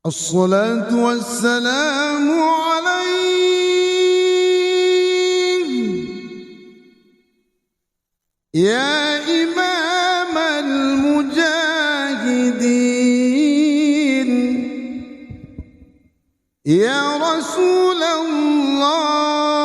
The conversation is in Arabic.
الصلاة والسلام عليك يا إمام المجاهدين، يا رسول الله